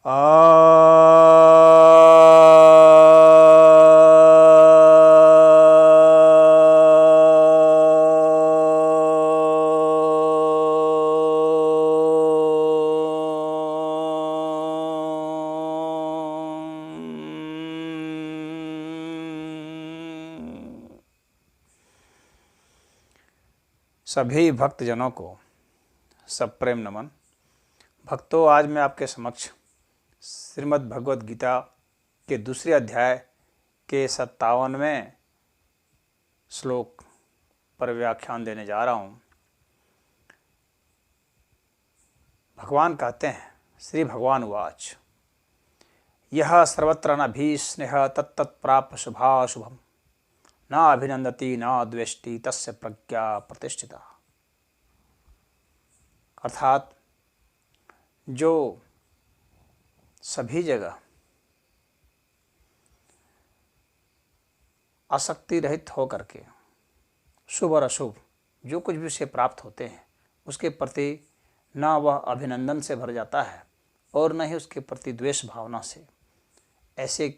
सभी भक्तजनों को सप्रेम नमन। भक्तों, आज मैं आपके समक्ष श्रीमद् भगवद गीता के दूसरे अध्याय के 57वें श्लोक पर व्याख्यान देने जा रहा हूँ। भगवान कहते हैं, श्री भगवान उवाच, यह सर्वत्र नभीस्नेह तत्तत्प्राप्य शुभाशुभम न अभिनंदति न द्वेष्टि तस्य प्रज्ञा प्रतिष्ठिता। अर्थात जो सभी जगह आसक्ति रहित होकर के शुभ और अशुभ जो कुछ भी उसे प्राप्त होते हैं उसके प्रति न वह अभिनंदन से भर जाता है और न ही उसके प्रति द्वेष भावना से, ऐसे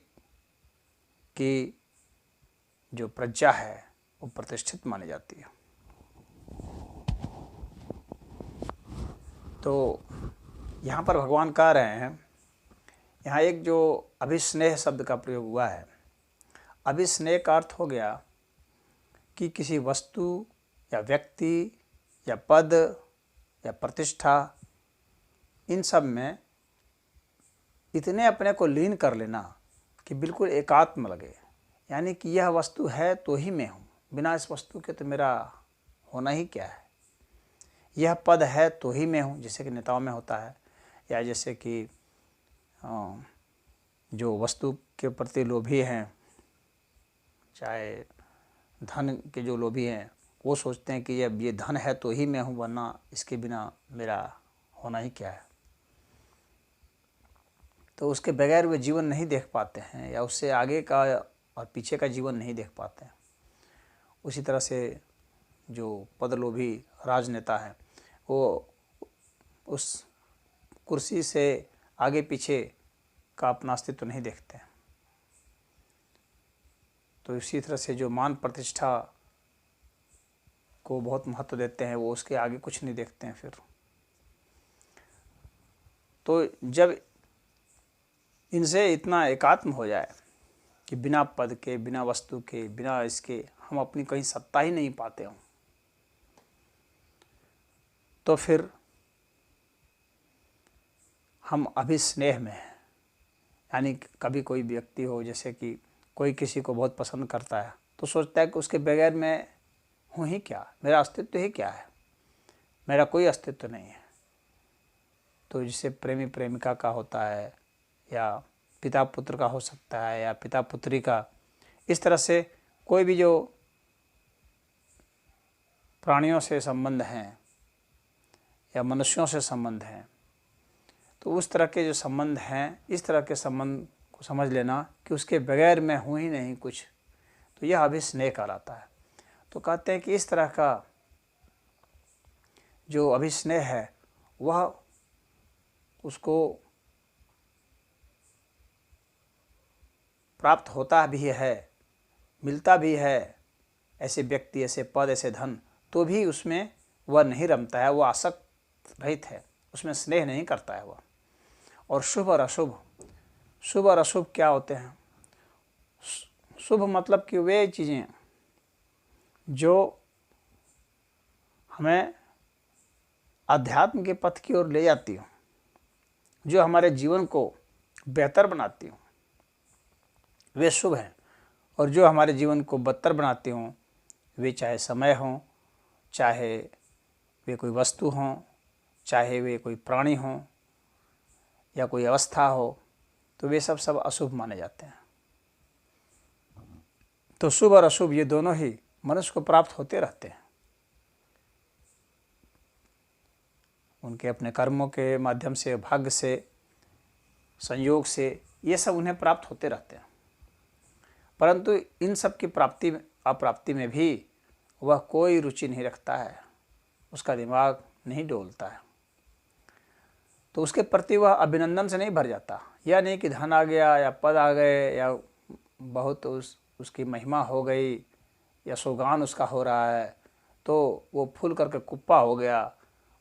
कि जो प्रज्ञा है वो प्रतिष्ठित मानी जाती है। तो यहाँ पर भगवान कह रहे हैं, यहाँ एक जो अभिस्नेह शब्द का प्रयोग हुआ है, अभिस्नेह का अर्थ हो गया कि किसी वस्तु या व्यक्ति या पद या प्रतिष्ठा, इन सब में इतने अपने को लीन कर लेना कि बिल्कुल एकात्म लगे, यानी कि यह वस्तु है तो ही मैं हूँ, बिना इस वस्तु के तो मेरा होना ही क्या है। यह पद है तो ही मैं हूँ, जैसे कि नेताओं में होता है, या जैसे कि जो वस्तु के प्रति लोभी हैं, चाहे धन के जो लोभी हैं, वो सोचते हैं कि ये धन है तो ही मैं हूँ, वरना इसके बिना मेरा होना ही क्या है। तो उसके बगैर वे जीवन नहीं देख पाते हैं, या उससे आगे का और पीछे का जीवन नहीं देख पाते हैं। उसी तरह से जो पदलोभी राजनेता हैं, वो उस कुर्सी से आगे पीछे का अपना अस्तित्व नहीं देखते हैं। तो इसी तरह से जो मान प्रतिष्ठा को बहुत महत्व देते हैं, वो उसके आगे कुछ नहीं देखते हैं। फिर तो जब इनसे इतना एकात्म हो जाए कि बिना पद के, बिना वस्तु के, बिना इसके हम अपनी कहीं सत्ता ही नहीं पाते हों, तो फिर हम अभिस्नेह में हैं। यानी कभी कोई व्यक्ति हो, जैसे कि कोई किसी को बहुत पसंद करता है तो सोचता है कि उसके बगैर मैं हूँ ही क्या, मेरा अस्तित्व ही क्या है, मेरा कोई अस्तित्व नहीं है। तो जिसे प्रेमी प्रेमिका का होता है, या पिता पुत्र का हो सकता है, या पिता पुत्री का, इस तरह से कोई भी जो प्राणियों से संबंध हैं या मनुष्यों से संबंध हैं, तो उस तरह के जो संबंध हैं, इस तरह के संबंध को समझ लेना कि उसके बगैर मैं हूँ ही नहीं कुछ, तो यह अभिस्नेह कहलाता है। तो कहते हैं कि इस तरह का जो अभिस्नेह है वह उसको प्राप्त होता भी है, मिलता भी है। ऐसे व्यक्ति, ऐसे पद, ऐसे धन, तो भी उसमें वह नहीं रमता है, वह आसक्त रहित है, उसमें स्नेह नहीं करता है वह। और शुभ और अशुभ, शुभ और अशुभ क्या होते हैं? शुभ मतलब कि वे चीज़ें जो हमें अध्यात्म के पथ की ओर ले जाती हो, जो हमारे जीवन को बेहतर बनाती हो, वे शुभ हैं। और जो हमारे जीवन को बदतर बनाते हों, वे चाहे समय हों, चाहे वे कोई वस्तु हों, चाहे वे कोई प्राणी हों, या कोई अवस्था हो, तो वे सब अशुभ माने जाते हैं। तो शुभ और अशुभ ये दोनों ही मनुष्य को प्राप्त होते रहते हैं, उनके अपने कर्मों के माध्यम से, भाग्य से, संयोग से, ये सब उन्हें प्राप्त होते रहते हैं। परंतु इन सब की प्राप्ति अप्राप्ति में भी वह कोई रुचि नहीं रखता है, उसका दिमाग नहीं डोलता है। तो उसके प्रति वह अभिनंदन से नहीं भर जाता। यह नहीं कि धन आ गया या पद आ गए या बहुत उसकी महिमा हो गई या सुगान उसका हो रहा है तो वो फूल करके कुप्पा हो गया,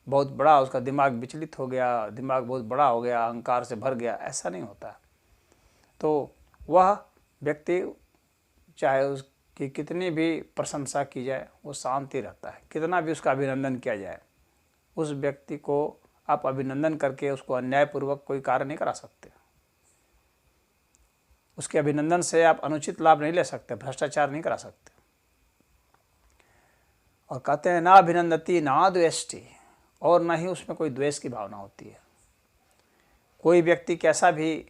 बहुत बड़ा उसका दिमाग विचलित हो गया, दिमाग बहुत बड़ा हो गया, अहंकार से भर गया, ऐसा नहीं होता। तो वह व्यक्ति चाहे उसकी कितनी भी प्रशंसा की जाए वो शांति रहता है, कितना भी उसका अभिनंदन किया जाए उस व्यक्ति को आप अभिनंदन करके उसको अन्यायपूर्वक कोई कार्य नहीं करा सकते। उसके अभिनंदन से आप अनुचित लाभ नहीं ले सकते, भ्रष्टाचार नहीं करा सकते। और कहते हैं ना अभिनंदती ना द्वेष्टि, और ना ही उसमें कोई द्वेष की भावना होती है। कोई व्यक्ति कैसा भी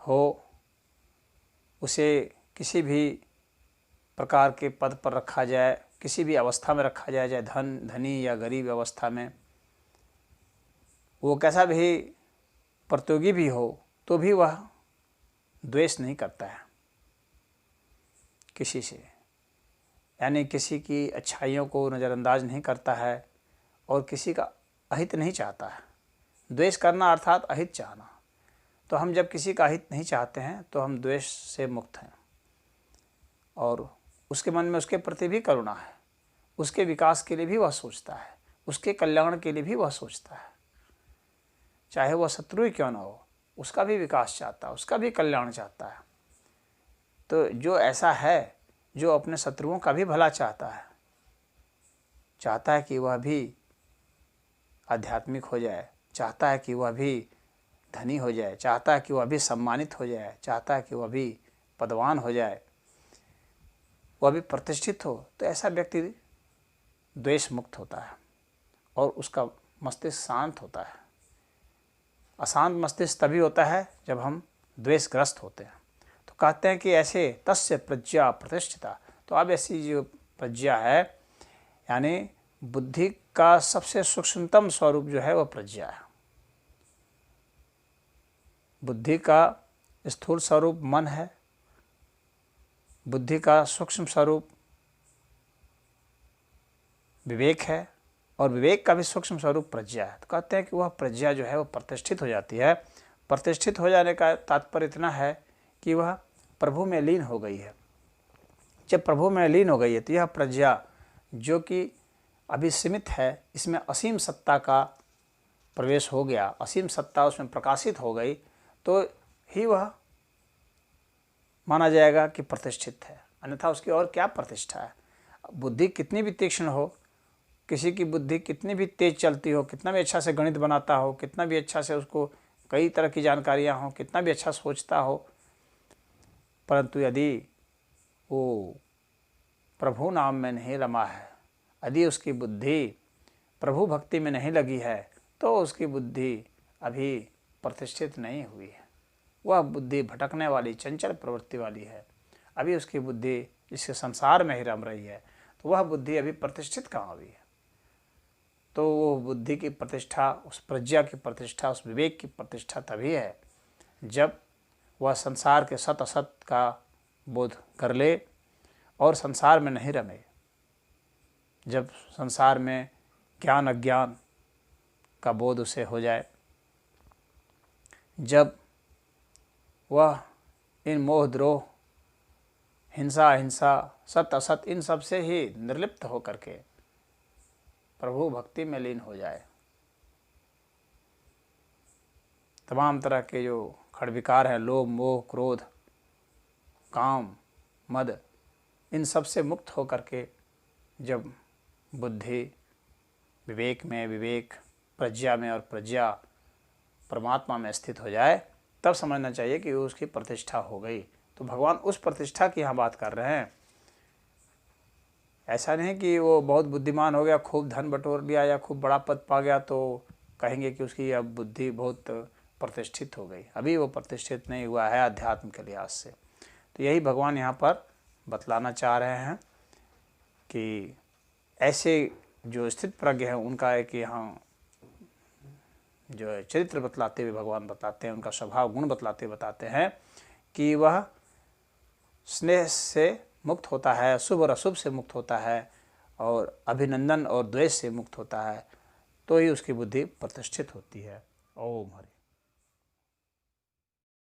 हो, उसे किसी भी प्रकार के पद पर रखा जाए, किसी भी अवस्था में रखा जाए, चाहे धनी या गरीब अवस्था में, वो कैसा भी प्रतियोगी भी हो तो भी वह द्वेष नहीं करता है किसी से, यानी किसी की अच्छाइयों को नज़रअंदाज नहीं करता है और किसी का अहित नहीं चाहता है। द्वेष करना अर्थात अहित चाहना। तो हम जब किसी का अहित नहीं चाहते हैं तो हम द्वेष से मुक्त हैं और उसके मन में उसके प्रति भी करुणा है, उसके विकास के लिए भी वह सोचता है, उसके कल्याण के लिए भी वह सोचता है, चाहे वह शत्रु ही क्यों ना हो, उसका भी विकास चाहता है, उसका भी कल्याण चाहता है। तो जो ऐसा है, जो अपने शत्रुओं का भी भला चाहता है कि वह भी आध्यात्मिक हो जाए, चाहता है कि वह भी धनी हो जाए, चाहता है कि वह भी सम्मानित हो जाए, चाहता है कि वह भी पदवान हो जाए, वह भी प्रतिष्ठित हो, तो ऐसा व्यक्ति द्वेष मुक्त होता है और उसका मस्तिष्क शांत होता है। अशांत मस्तिष्क तभी होता है जब हम द्वेषग्रस्त होते हैं। तो कहते हैं कि ऐसे तस्य प्रज्ञा प्रतिष्ठिता। तो अब ऐसी जो प्रज्ञा है, यानी बुद्धि का सबसे सूक्ष्मतम स्वरूप जो है वह प्रज्ञा है। बुद्धि का स्थूल स्वरूप मन है, बुद्धि का सूक्ष्म स्वरूप विवेक है और विवेक का भी सूक्ष्म स्वरूप प्रज्ञा है। तो कहते हैं कि वह प्रज्ञा जो है वह प्रतिष्ठित हो जाती है। प्रतिष्ठित हो जाने का तात्पर्य इतना है कि वह प्रभु में लीन हो गई है। जब प्रभु में लीन हो गई है तो यह प्रज्ञा जो कि अभी सीमित है, इसमें असीम सत्ता का प्रवेश हो गया, असीम सत्ता उसमें प्रकाशित हो गई, तो ही वह माना जाएगा कि प्रतिष्ठित है। अन्यथा उसकी और क्या प्रतिष्ठा है। बुद्धि कितनी भी तीक्ष्ण हो, किसी की बुद्धि कितनी भी तेज चलती हो, कितना भी अच्छा से गणित बनाता हो, कितना भी अच्छा से उसको कई तरह की जानकारियां हो, कितना भी अच्छा सोचता हो, परंतु यदि वो प्रभु नाम में नहीं रमा है, यदि उसकी बुद्धि प्रभु भक्ति में नहीं लगी है, तो उसकी बुद्धि अभी प्रतिष्ठित नहीं हुई है। वह बुद्धि भटकने वाली, चंचल प्रवृत्ति वाली है। अभी उसकी बुद्धि जिसके संसार में ही रम रही है, तो वह बुद्धि अभी प्रतिष्ठित कहाँ हुई है। तो वो बुद्धि की प्रतिष्ठा, उस प्रज्ञा की प्रतिष्ठा, उस विवेक की प्रतिष्ठा तभी है जब वह संसार के सत असत का बोध कर ले और संसार में नहीं रमे। जब संसार में ज्ञान अज्ञान का बोध उसे हो जाए, जब वह इन मोह द्रोह, हिंसा अहिंसा, सत असत, इन सब से ही निर्लिप्त होकर के प्रभु भक्ति में लीन हो जाए। तमाम तरह के जो खड़विकार हैं, लोभ मोह क्रोध काम मद, इन सब से मुक्त होकर के जब बुद्धि विवेक में, विवेक प्रज्ञा में और प्रज्ञा परमात्मा में स्थित हो जाए, तब समझना चाहिए कि उसकी प्रतिष्ठा हो गई। तो भगवान उस प्रतिष्ठा की यहाँ बात कर रहे हैं। ऐसा नहीं कि वो बहुत बुद्धिमान हो गया, खूब धन बटोर लिया या खूब बड़ा पद पा गया तो कहेंगे कि उसकी अब बुद्धि बहुत प्रतिष्ठित हो गई। अभी वो प्रतिष्ठित नहीं हुआ है अध्यात्म के लिहाज से। तो यही भगवान यहाँ पर बतलाना चाह रहे हैं कि ऐसे जो स्थित प्रज्ञ हैं उनका एक यहाँ जो चरित्र बतलाते हुए भगवान बताते हैं, उनका स्वभाव गुण बतलाते बताते हैं कि वह स्नेह से मुक्त होता है, शुभ और अशुभ से मुक्त होता है और अभिनंदन और द्वेष से मुक्त होता है, तो ही उसकी बुद्धि प्रतिष्ठित होती है। ओम हरि।